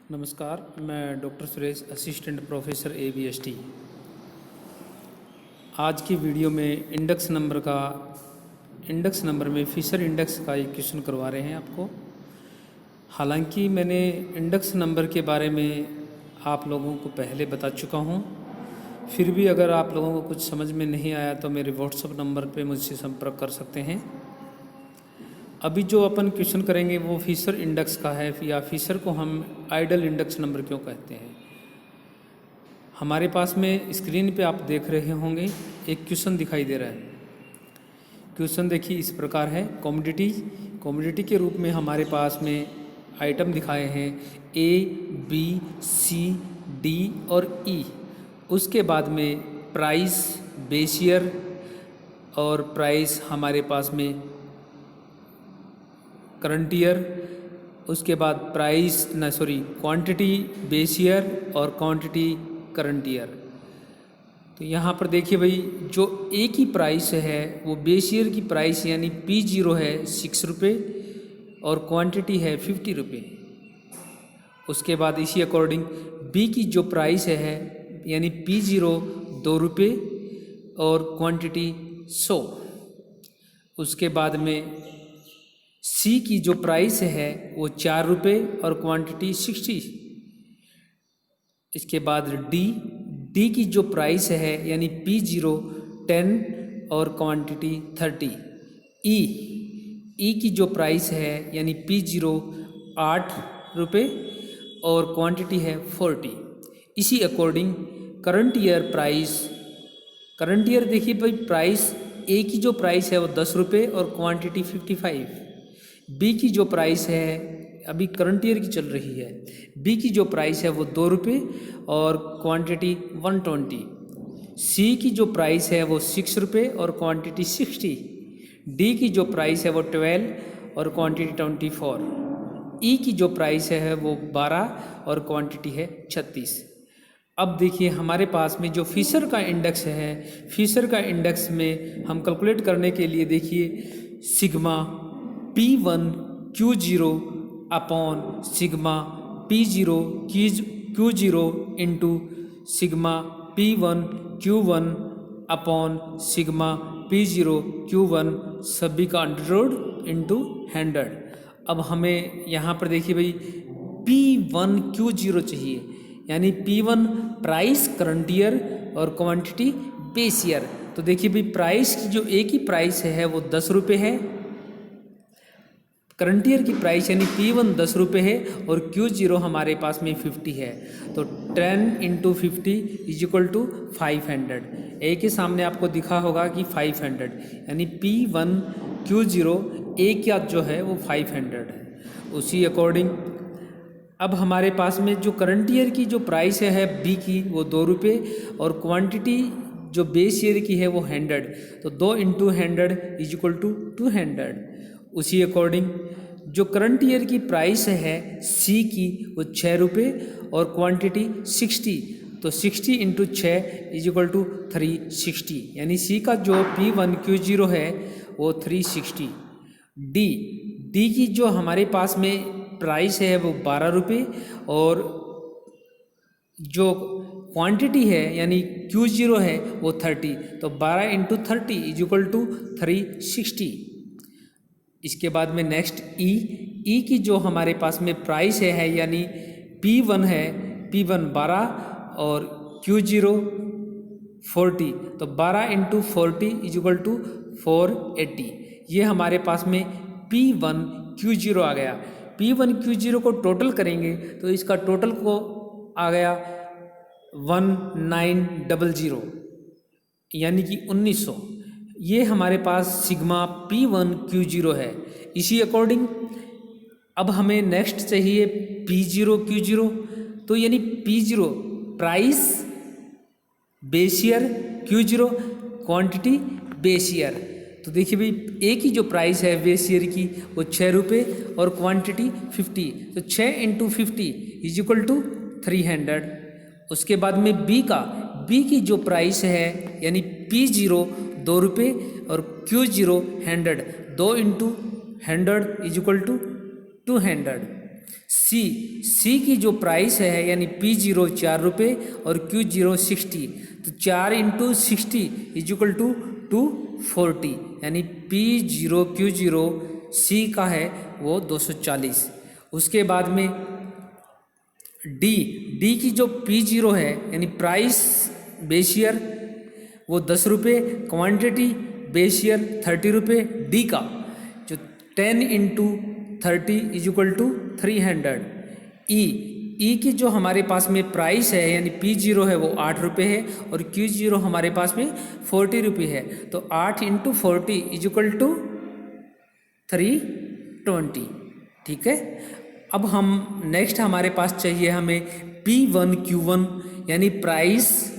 नमस्कार, मैं doctor Suresh, assistant professor ABST। आज की वीडियो में इंडेक्स नंबर में फिशर इंडेक्स का एक क्वेश्चन करवा रहे हैं आपको। हालांकि मैंने इंडेक्स नंबर के बारे में आप लोगों को पहले बता चुका हूं, फिर भी अगर आप लोगों को कुछ समझ में नहीं आया तो मेरे व्हाट्सएप नंबर पे मुझसे संपर्क कर सकते हैं। अभी जो अपन क्वेश्चन करेंगे वो फिशर इंडेक्स का है, या फिशर को हम आइडल इंडेक्स नंबर क्यों कहते हैं। हमारे पास में स्क्रीन पे आप देख रहे होंगे एक क्वेश्चन दिखाई दे रहा है। क्वेश्चन देखिए इस प्रकार है। कमोडिटी के रूप में हमारे पास में आइटम दिखाए हैं A, B, C, D और E। उसके बाद में प्राइस, बेसियर और प्राइस हमारे पास में करंट ईयर, उसके बाद क्वांटिटी बेसियर और क्वांटिटी करंट ईयर। तो यहाँ पर देखिए भाई, जो ए की प्राइस है वो बेसियर की प्राइस यानी P0 है 6 रुपये और क्वांटिटी है 50 रुपये। उसके बाद इसी अकॉर्डिंग बी की जो प्राइस है यानी P0 2 रुपये और क्वांटिटी 100। उसके बाद में सी की जो प्राइस है वो 4 रुपये और क्वांटिटी 60। इसके बाद डी की जो प्राइस है यानी P0 10 और क्वांटिटी 30। ई की जो प्राइस है यानी P0 8 रुपये और क्वांटिटी है 40। इसी अकॉर्डिंग करंट ईयर देखिए भाई, प्राइस ए की जो प्राइस है वो 10 रुपये और क्वांटिटी 55। बी की जो प्राइस है, अभी करंट ईयर की चल रही है, बी की जो प्राइस है वो 2 रुपये और क्वांटिटी 120। सी की जो प्राइस है वो 6 रुपये और क्वांटिटी 60। डी की जो प्राइस है वो 12 और क्वांटिटी 24। ई की जो प्राइस है वो 12 और क्वांटिटी है 36। अब देखिए हमारे पास में जो फिशर का इंडेक्स है, फिशर का इंडेक्स में हम कैलकुलेट करने के लिए देखिए sigma P1 Q0 upon sigma P0 Q0 into sigma P1 Q1 upon sigma P0 Q1 सभी का अंडररूट इंटू 100। अब हमें यहाँ पर देखिए भाई P1 Q0 चाहिए, यानी P1 प्राइस करंट ईयर और क्वांटिटी बेस ईयर। तो देखिए भाई, प्राइस की जो ए की प्राइस है वो 10 रुपये है, करंट ईयर की प्राइस यानी P1 10 रुपये है और Q0 हमारे पास में 50 है। तो 10 इंटू 50 इज इक्वल टू 500। ए के सामने आपको दिखा होगा कि 500, यानी P1 Q0 ए का जो है वो 500 है। उसी अकॉर्डिंग अब हमारे पास में जो करंट ईयर की जो प्राइस है बी की वो 2 रुपये और क्वांटिटी जो बेस ईयर की है वो 100। तो 2 इंटू 100 इज इक्वल टू 200। उसी अकॉर्डिंग जो करंट ईयर की प्राइस है सी की वो 6 रुपये और क्वांटिटी 60। तो 60 इंटू 6 इज इक्वल टू 360, यानी सी का जो P1 Q0 है वो 360। डी की जो हमारे पास में प्राइस है वो 12 रुपये और जो क्वांटिटी है यानी Q0 है वो 30। तो 12 इंटू 30 इज इक्वल टू 360। इसके बाद में नेक्स्ट ई की जो हमारे पास में प्राइस है यानी P1 है, P1 12 और Q0 40। तो 12 इंटू 40 इज इक्वल टू 480। ये हमारे पास में P1 Q0 आ गया। P1 Q0 को टोटल करेंगे तो इसका टोटल को आ गया 1900, यानी कि 1900। ये हमारे पास सिग्मा P1 Q0 है। इसी अकॉर्डिंग अब हमें नेक्स्ट चाहिए P0 Q0। तो यानी P0 price base year, Q0 quantity base year. तो देखिए भाई, ए की जो प्राइस है बेस ईयर की वो 6 रुपये और क्वांटिटी 50। तो 6 इंटू 50 इज इक्वल टू 300। उसके बाद में बी की जो प्राइस है यानी P0 2 रुपये और Q0 100। 2 into 100 is equal to 200। C की जो प्राइस है यानी P0 4 रुपये और Q0 60, तो 4 इंटू 60 इज इक्वल टू 240, यानी P0 Q0 सी का है वो 240। उसके बाद में डी की जो P0 है यानी प्राइस बेशियर वो 10 रुपये, क्वांटिटी बेशियर 30 रुपये, डी का जो 10 इंटू 30 इज इक्वल टू 300। ई की जो हमारे पास में प्राइस है यानी P0 है वो 8 रुपये है और Q0 हमारे पास में 40 रुपये है, तो 8 इंटू 40 इज इक्वल टू 320। ठीक है, अब हम नेक्स्ट हमारे पास चाहिए हमें P1 Q1 यानी प्राइस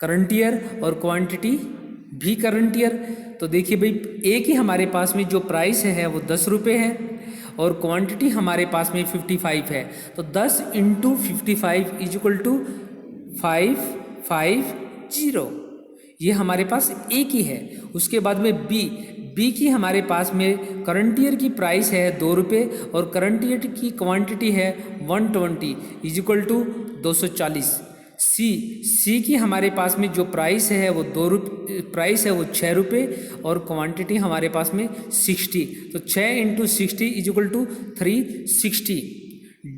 करंट ईयर और क्वांटिटी भी करंट ईयर। तो देखिए भाई, एक ही हमारे पास में जो प्राइस है वो 10 रुपये है और क्वांटिटी हमारे पास में 55 है, तो 10 इंटू 55 इज इक्वल टू 550, ये हमारे पास एक ही है। उसके बाद में बी की हमारे पास में करंट ईयर की प्राइस है 2 रुपये और करंट ईयर की क्वांटिटी है 120 इज इक्वल टू 240। सी की हमारे पास में जो प्राइस है वो 2 रुपये, प्राइस है वो 6 रुपये और क्वांटिटी हमारे पास में 60, तो 6 into 60 is equal to 360।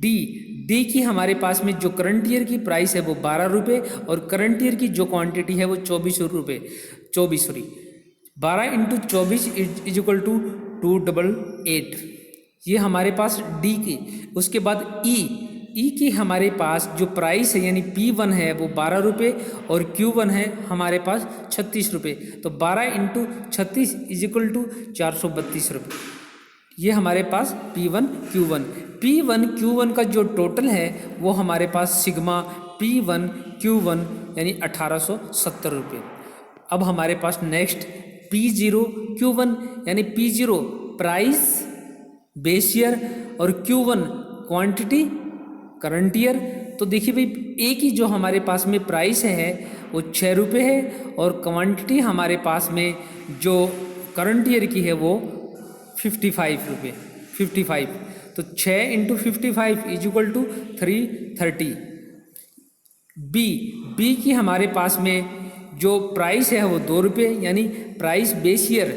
D की हमारे पास में जो करंट ईयर की प्राइस है वो 12 रुपये और करंट ईयर की जो क्वांटिटी है वो 24 रुपये, 12 इंटू 24 इज इक्वल टू 288, ये हमारे पास डी की। उसके बाद ई की हमारे पास जो प्राइस है यानी P1 है वो 12 रुपये और Q1 है हमारे पास 36 रुपये, तो 12 इंटू 36 इज इक्वल टू 432 रुपये, ये हमारे पास P1 Q1 का जो टोटल है वो हमारे पास सिग्मा P1 Q1 यानी 1870 रुपये। अब हमारे पास नेक्स्ट P0 Q1 यानी P0 प्राइस बेशियर और Q1 क्वांटिटी करंट ईयर। तो देखिए भाई, एक ही जो हमारे पास में प्राइस है वो 6 रुपये है और क्वांटिटी हमारे पास में जो करंट ईयर की है वो 55 रुपये, 55, तो 6 into 55 is equal to 330। B की हमारे पास में जो प्राइस है वो 2 रुपये यानी प्राइस बेस ईयर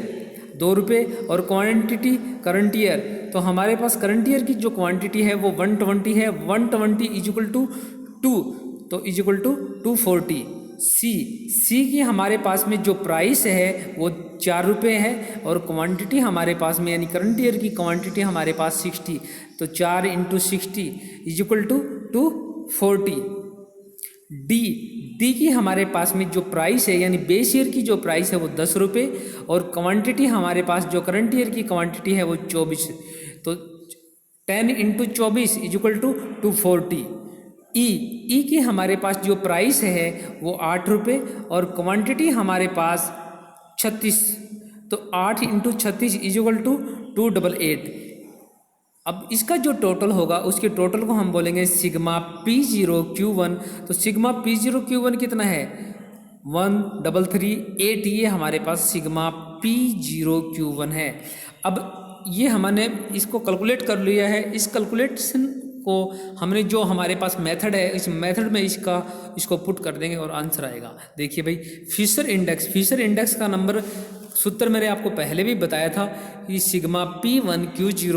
2 रुपये और क्वांटिटी करंट ईयर, तो हमारे पास करंट ईयर की जो क्वांटिटी है वो 120 है, 120 इज इक्वल टू 2, तो इज इक्वल टू 240। सी की हमारे पास में जो प्राइस है वो 4 रुपये है और क्वांटिटी हमारे पास में यानी करंट ईयर की क्वांटिटी हमारे पास 60, तो 4 into 60 is equal to 240। D की हमारे पास में जो प्राइस है यानी बेस ईयर की जो प्राइस है वो 10 रुपये और क्वांटिटी हमारे पास जो करंट ईयर की क्वांटिटी है वो 24, तो 10 इंटू 24 इज इक्वल टू 240। ई की हमारे पास जो प्राइस है वो 8 रुपये और क्वांटिटी हमारे पास 36, तो 8 इंटू 36 इज इक्वल टू 288। अब इसका जो टोटल होगा उसके टोटल को हम बोलेंगे सिग्मा P0 Q1, तो सिग्मा P0 Q1 कितना है 1338, ये हमारे पास सिग्मा P0 Q1 है। अब ये हमने इसको कैलकुलेट कर लिया है, इस कैलकुलेशन को हमने जो हमारे पास मेथड है इस मेथड में इसको पुट कर देंगे और आंसर आएगा। देखिए भाई, फिशर इंडेक्स का नंबर सूत्र मैंने आपको पहले भी बताया था कि sigma P1 Q0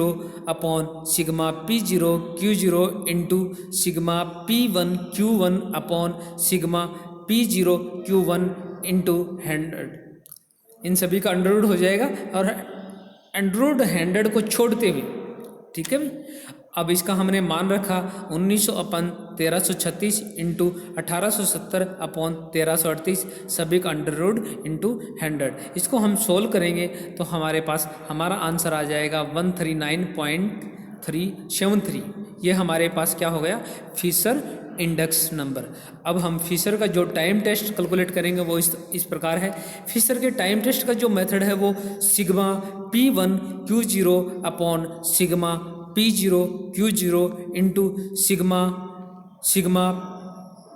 upon sigma P0 Q0 into sigma P1 Q1 upon sigma P0 Q1 into 100, इन सभी का अंडररूट हो जाएगा और अंडररूट 100 को छोड़ते हुए, ठीक है भाई। अब इसका हमने मान रखा 1900 अपन 1336 इंटू 1870 अपॉन 1338, सभी का अंडररूट इंटू 100। इसको हम सोल्व करेंगे तो हमारे पास हमारा आंसर आ जाएगा 139.373। ये हमारे पास क्या हो गया, फिशर इंडेक्स नंबर। अब हम फिशर का जो टाइम टेस्ट कैलकुलेट करेंगे वो इस प्रकार है। फिशर के टाइम टेस्ट का जो मेथड है वो sigma P1 Q0 upon sigma P0 Q0 into sigma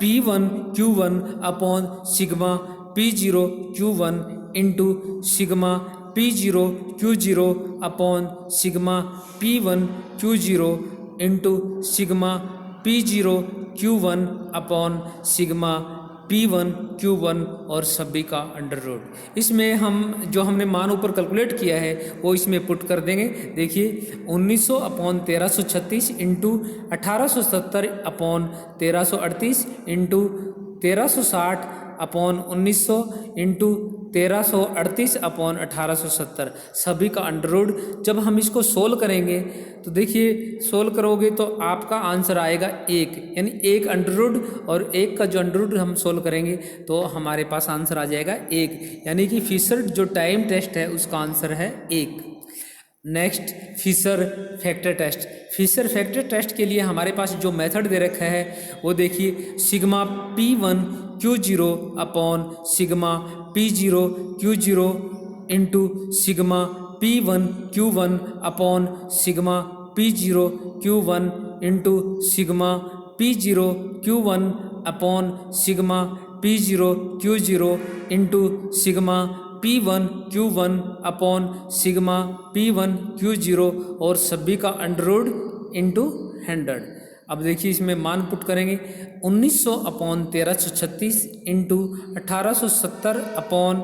P1 Q1 upon sigma P0 Q1 into sigma P0 Q0 upon sigma P1 Q0 into sigma P0 Q1 upon sigma P1 Q1 और सभी का under root. इसमें हम जो हमने मान ऊपर calculate किया है वो इसमें पुट कर देंगे। देखिए 1900 upon 1336 into 1870 upon 1338 into 1360 upon 1900 into 1338 upon 1870 सभी का अंडर रूट। जब हम इसको सोल्व करेंगे तो देखिए सोल्व करोगे तो आपका आंसर आएगा 1, यानी 1 अंडर रूट और 1 का जो अंडर रूट हम सोल्व करेंगे तो हमारे पास आंसर आ जाएगा 1, यानी कि फिशर जो टाइम टेस्ट है उसका आंसर है 1। Next Fisher factor test. Fisher factor test के लिए हमारे पास जो मेथड दे रखा है वो देखिए sigma P1 Q0 upon sigma P0 Q0 into sigma P1 Q1 upon sigma P0 Q1 into sigma P0 Q1 upon sigma P0 Q0 into sigma P1 Q1 upon sigma P1 Q0 और सभी का under root into 100। अब देखिए इसमें मान put करेंगे 1900 upon 1336 into 1870 upon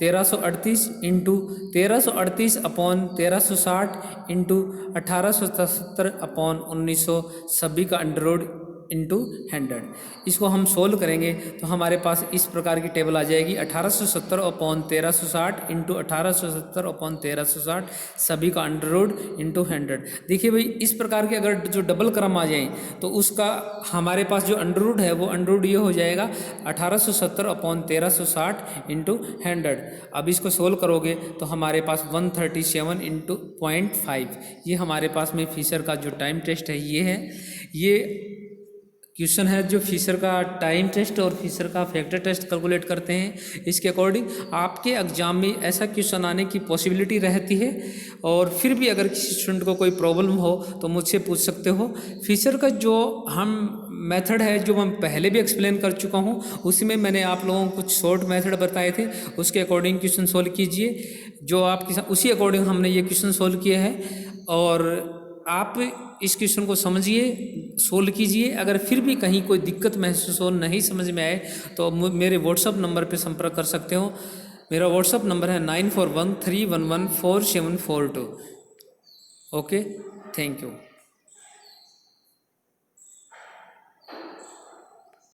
1338 into 1338 upon 1360 into 1870 upon 1900 सभी का अंडर रूट इंटू 100। इसको हम सोल्व करेंगे तो हमारे पास इस प्रकार की टेबल आ जाएगी 1870 अपॉन 1360 इंटू 1870 अपॉन 1360 सभी का अंडर रूट इंटू 100। देखिए भाई इस प्रकार के अगर जो डबल क्रम आ जाएं तो उसका हमारे पास जो अंडर रूट है वो अंडर रूट ये हो जाएगा 1870 अपॉन 1360 इंटू 100। अब इसको सोल्व करोगे तो हमारे पास 137 इंटू 0.5 ये हमारे पास में फिशर का जो टाइम टेस्ट है ये है। ये क्वेश्चन है जो फिशर का टाइम टेस्ट और फिशर का फैक्टर टेस्ट कैलकुलेट करते हैं। इसके अकॉर्डिंग आपके एग्जाम में ऐसा क्वेश्चन आने की पॉसिबिलिटी रहती है और फिर भी अगर किसी स्टूडेंट को कोई प्रॉब्लम हो तो मुझसे पूछ सकते हो। फिशर का जो हम मेथड है जो मैं पहले भी एक्सप्लेन कर चुका हूँ उसमें मैंने आप लोगों को कुछ शॉर्ट मेथड बताए थे, उसके अकॉर्डिंग क्वेश्चन सोल्व कीजिए। जो आपके साथ उसी अकॉर्डिंग हमने ये क्वेश्चन सोल्व किए हैं और आप इस क्वेश्चन को समझिए, सोल्व कीजिए। अगर फिर भी कहीं कोई दिक्कत महसूस हो, नहीं समझ में आए तो मेरे व्हाट्सअप नंबर पे संपर्क कर सकते हो। मेरा व्हाट्सअप नंबर है 9413114742। Okay, thank you.